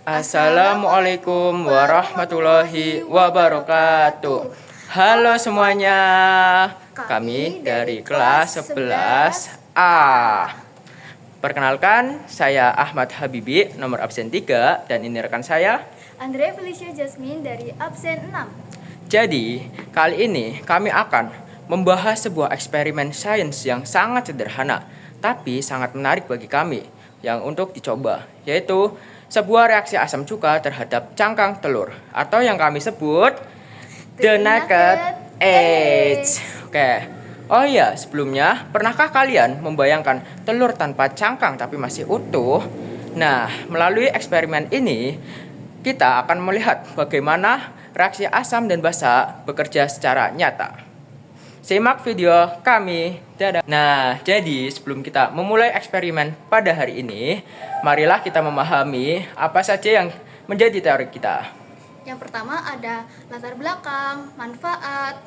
Assalamualaikum warahmatullahi wabarakatuh. Halo semuanya, kami dari kelas 11A. Perkenalkan, saya Ahmad Habibi, nomor absen 3, dan ini rekan saya Andrea Felicia Jasmine dari absen 6. Jadi, kali ini kami akan membahas sebuah eksperimen sains yang sangat sederhana, tapi sangat menarik bagi kami yang untuk dicoba, yaitu sebuah reaksi asam cuka terhadap cangkang telur, atau yang kami sebut The Naked Eggs. Oke. Oh iya, sebelumnya, pernahkah kalian membayangkan telur tanpa cangkang tapi masih utuh? Nah, melalui eksperimen ini, kita akan melihat bagaimana reaksi asam dan basa bekerja secara nyata. Simak video kami. Dadah. Nah, jadi sebelum kita memulai eksperimen pada hari ini, marilah kita memahami apa saja yang menjadi teori kita. Yang pertama ada latar belakang, manfaat,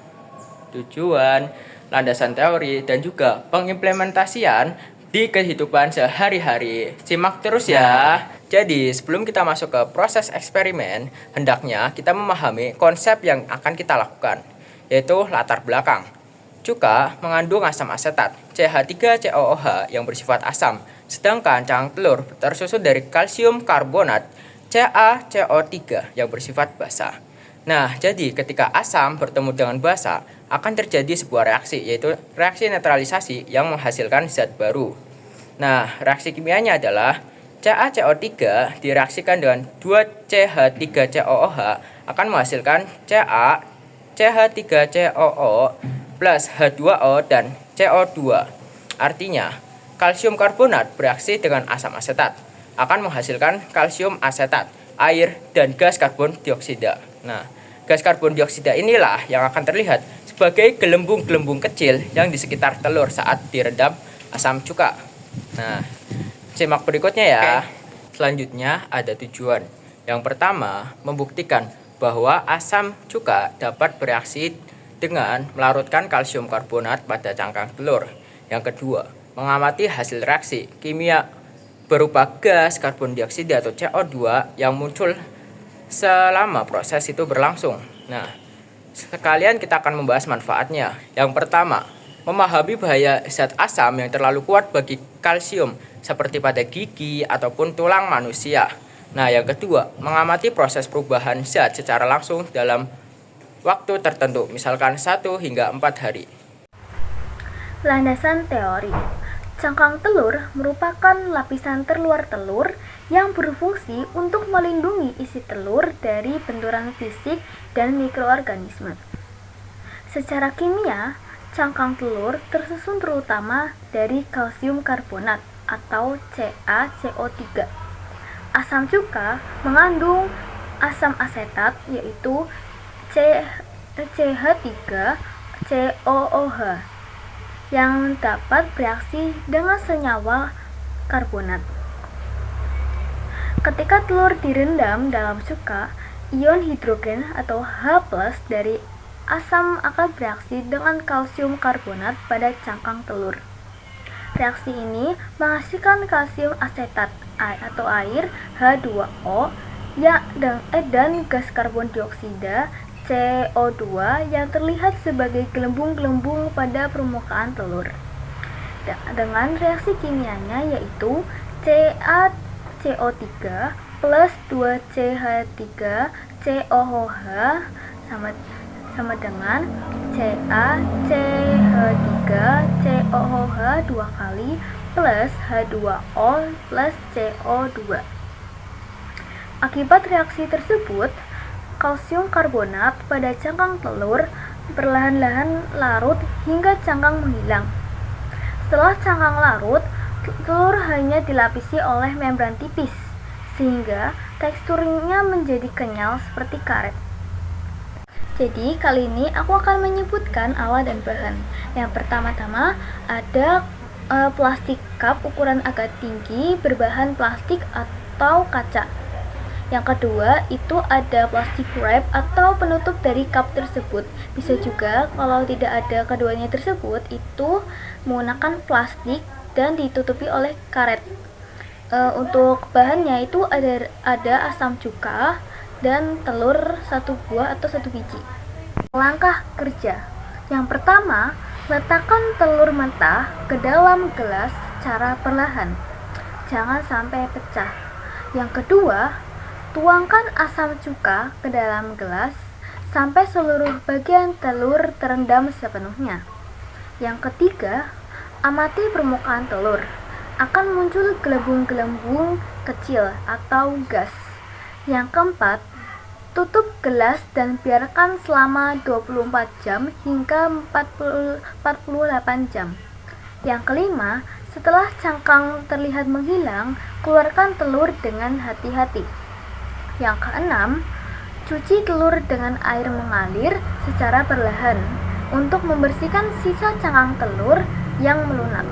Tujuan, landasan teori, dan juga pengimplementasian di kehidupan sehari-hari. Simak terus ya. Jadi, sebelum kita masuk ke proses eksperimen, hendaknya kita memahami konsep yang akan kita lakukan, yaitu latar belakang. Cuka mengandung asam asetat, CH3COOH yang bersifat asam, sedangkan cangkang telur tersusun dari kalsium karbonat, CaCO3 yang bersifat basa. Nah, jadi ketika asam bertemu dengan basa, akan terjadi sebuah reaksi, yaitu reaksi netralisasi yang menghasilkan zat baru. Nah, reaksi kimianya adalah CaCO3 direaksikan dengan 2CH3COOH akan menghasilkan CH3COO plus H2O dan CO2. Artinya, kalsium karbonat bereaksi dengan asam asetat akan menghasilkan kalsium asetat, air, dan gas karbon dioksida. Nah, gas karbon dioksida inilah yang akan terlihat sebagai gelembung-gelembung kecil yang di sekitar telur saat direndam asam cuka. Nah, simak berikutnya ya. Selanjutnya ada tujuan. Yang pertama, membuktikan bahwa asam cuka dapat bereaksi dengan melarutkan kalsium karbonat pada cangkang telur. Yang kedua, mengamati hasil reaksi kimia berupa gas karbon dioksida atau CO2 yang muncul selama proses itu berlangsung. Nah, sekalian kita akan membahas manfaatnya. Yang pertama, memahami bahaya zat asam yang terlalu kuat bagi kalsium seperti pada gigi ataupun tulang manusia. Nah, yang kedua, mengamati proses perubahan zat secara langsung dalam waktu tertentu, misalkan 1 hingga 4 hari. landasan teori. Cangkang telur merupakan lapisan terluar telur yang berfungsi untuk melindungi isi telur dari benturan fisik dan mikroorganisme. Secara kimia, cangkang telur tersusun terutama dari kalsium karbonat atau CaCO3. Asam cuka mengandung asam asetat yaitu CH3COOH yang dapat bereaksi dengan senyawa karbonat. Ketika telur direndam dalam cuka, ion hidrogen atau H+ dari asam akan bereaksi dengan kalsium karbonat pada cangkang telur. Reaksi ini menghasilkan kalsium asetat atau air H2O dan gas karbon dioksida CO2 yang terlihat sebagai gelembung-gelembung pada permukaan telur. Dengan reaksi kimianya yaitu CaCO3 plus 2CH3COOH sama dengan CaCH3COOH 2 kali plus H2O plus CO2. Akibat reaksi tersebut, kalsium karbonat pada cangkang telur perlahan-lahan larut hingga cangkang menghilang. Setelah cangkang larut, telur hanya dilapisi oleh membran tipis, sehingga teksturnya menjadi kenyal seperti karet. Jadi, kali ini aku akan menyebutkan alat dan bahan. Yang pertama-tama ada plastik cup ukuran agak tinggi berbahan plastik atau kaca. Yang kedua, itu ada plastik wrap atau penutup dari cup tersebut. Bisa juga kalau tidak ada keduanya tersebut, itu menggunakan plastik dan ditutupi oleh karet. Untuk bahannya itu ada asam cuka dan telur 1 buah atau 1 biji. Langkah kerja. Yang pertama, letakkan telur mentah ke dalam gelas secara perlahan. Jangan sampai pecah. Yang kedua, tuangkan asam cuka ke dalam gelas sampai seluruh bagian telur terendam sepenuhnya. Yang ketiga, amati permukaan telur. Akan muncul gelembung-gelembung kecil atau gas. Yang keempat, tutup gelas dan biarkan selama 24 jam hingga 48 jam. Yang kelima, setelah cangkang terlihat menghilang, keluarkan telur dengan hati-hati. Yang keenam, cuci telur dengan air mengalir secara perlahan untuk membersihkan sisa cangkang telur yang melunak.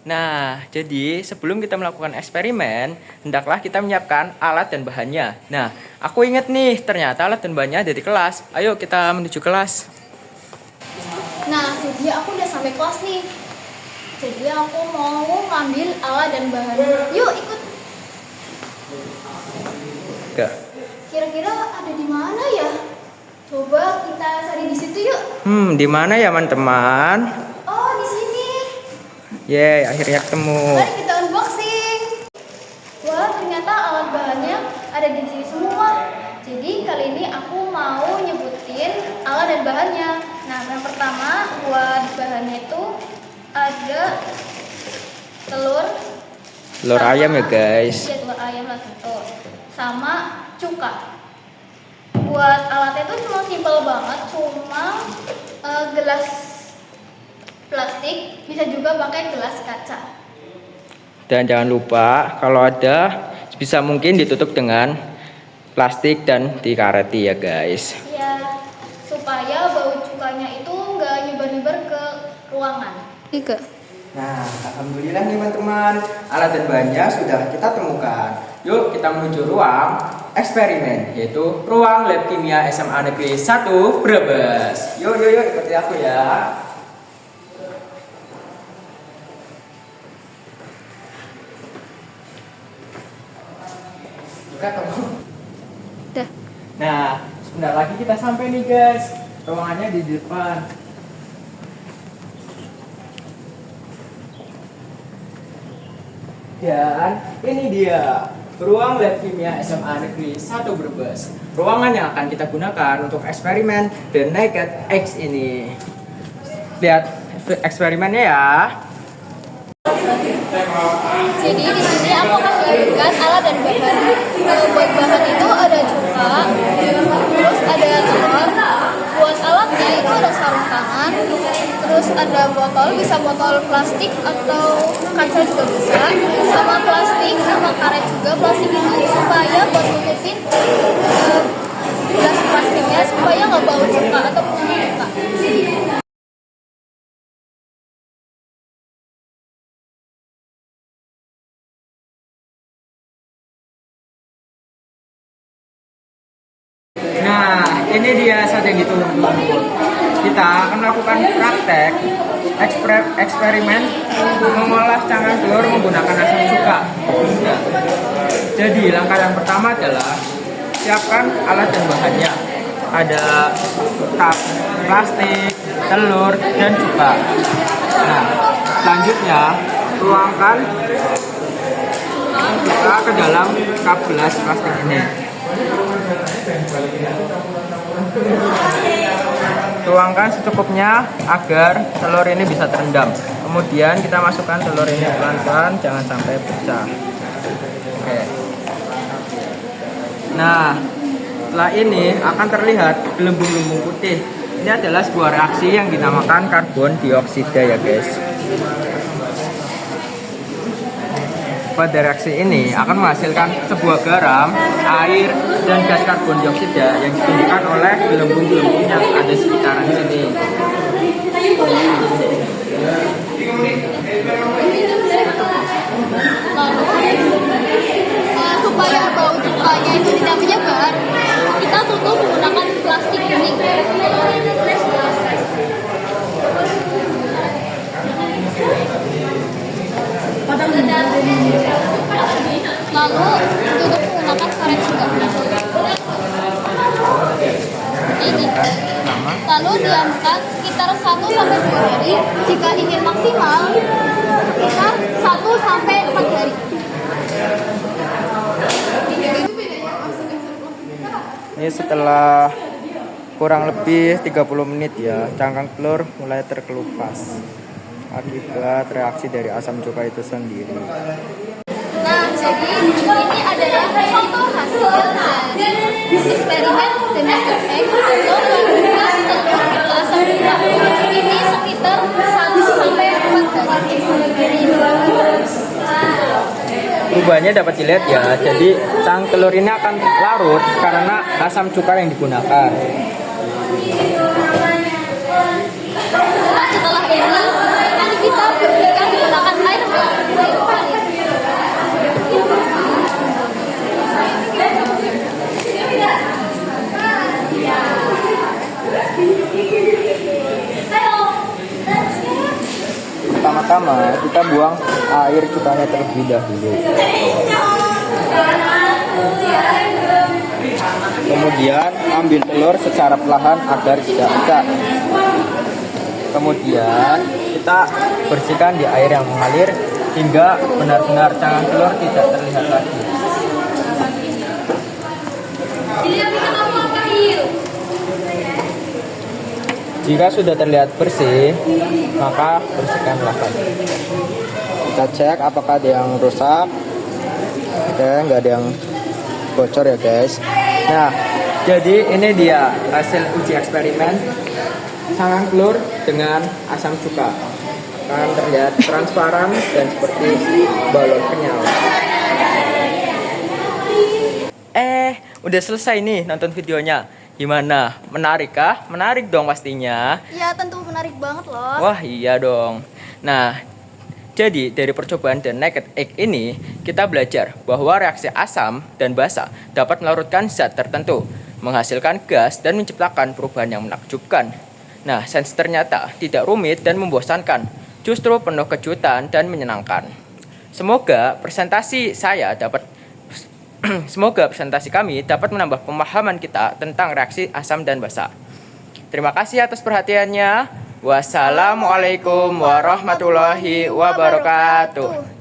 Nah, jadi sebelum kita melakukan eksperimen, hendaklah kita menyiapkan alat dan bahannya. Nah, aku ingat nih, ternyata alat dan bahannya ada di kelas. Ayo kita menuju kelas. Nah, jadi aku udah sampai kelas nih. Jadi aku mau ngambil alat dan bahan. Yuk ikut. Gak. Kira-kira ada di mana ya? Coba kita cari di situ yuk. Di mana ya, teman-teman? Oh, di sini. Yeay, akhirnya ketemu. Mari kita unboxing. Wah, ternyata alat bahannya ada di sini semua. Jadi kali ini aku mau nyebutin alat dan bahannya. Nah, yang pertama buat bahannya itu ada telur Ayam ya, guys. Iya, telur ayam lah gitu. Sama cuka. Buat alatnya itu cuma simpel banget, cuma gelas plastik, bisa juga pakai gelas kaca. Dan jangan lupa kalau ada bisa mungkin ditutup dengan plastik dan dikareti ya, guys. Ya, supaya bau cukanya itu nggak nyebar-nyebar ke ruangan. Tiga. Nah, alhamdulillah nih teman-teman, alat dan bahannya sudah kita temukan. Yuk kita menuju ruang eksperimen, yaitu ruang lab kimia SMA Negeri 1 Brebes. Yuk ikuti aku ya. Dah. Nah, sebentar lagi kita sampai nih, guys. Ruangannya di depan. Dan ini dia ruang lab kimia SMA Negeri 1 Brebes. Ruangan yang akan kita gunakan untuk eksperimen The Naked X ini. Lihat eksperimennya ya. Jadi di sini aku akan menyiapkan alat dan bahan. Buat bahan itu ada cuka, terus ada telur. Buat alatnya itu ada sarung tangan, terus ada botol, bisa botol plastik atau kaca juga bisa, sama plastik, sama karet juga. Plastik itu supaya buat nutupin gelas plastiknya supaya nggak bau cuka atau punya cuka. Nah, ini dia saat yang ditunggu. Kita akan melakukan praktek eksperimen mengolah cangkang telur menggunakan asam cuka. Jadi langkah yang pertama adalah siapkan alat dan bahannya. Ada cup plastik, telur, dan cuka. Nah, selanjutnya tuangkan cuka ke dalam cup gelas plastik ini. Tuangkan secukupnya agar telur ini bisa terendam. Kemudian kita masukkan telur ini pelan-pelan, jangan sampai pecah. Oke. Nah, setelah ini akan terlihat gelembung-gelembung putih. Ini adalah sebuah reaksi yang dinamakan karbon dioksida ya, guys. Pada reaksi ini akan menghasilkan sebuah garam, air, dan gas karbon dioksida yang ditunjukkan oleh gelembung-gelembung yang ada di sekitaran sini. Supaya bau cukanya itu tidak menyebar, kita tutup menggunakan plastik ini. lalu ditutup menggunakan karet juga. Ini. Lalu diamkan sekitar 1 sampai 2 hari. Jika ingin maksimal, sekitar 1 sampai 4 hari. Ini setelah kurang lebih 30 menit ya, cangkang telur mulai terkelupas akibat reaksi dari asam cuka itu sendiri. Nah, jadi ini adalah contoh hasil dari eksperimen dengan egg atau melakukan telur asam cuka. Ini sekitar 1 sampai 4 hari. Perubahannya dapat dilihat ya, jadi cangkang telur ini akan larut karena asam cuka yang digunakan. Nah, setelah ini nanti kita bersihkan menggunakan air mengalir. Pertama-tama kita buang air cukanya terlebih dahulu. Kemudian ambil telur secara perlahan agar tidak pecah. Kemudian kita bersihkan di air yang mengalir hingga benar-benar cangkang telur tidak terlihat lagi. Jika sudah terlihat bersih, maka bersihkanlah lagi. Kita cek apakah ada yang rusak. Oke, nggak ada yang bocor ya guys. Nah, jadi ini dia hasil uji eksperimen cangkang telur dengan asam cuka. Akan terlihat transparan dan seperti balon kenyal. Udah selesai nih nonton videonya. Gimana? Menarik kah? Menarik dong pastinya. Ya, tentu menarik banget loh. Wah, iya dong. Nah, jadi dari percobaan The Naked Egg ini, kita belajar bahwa reaksi asam dan basa dapat melarutkan zat tertentu, menghasilkan gas dan menciptakan perubahan yang menakjubkan. Nah, sains ternyata tidak rumit dan membosankan, justru penuh kejutan dan menyenangkan. Semoga presentasi kami dapat menambah pemahaman kita tentang reaksi asam dan basa. Terima kasih atas perhatiannya. Wassalamualaikum warahmatullahi wabarakatuh.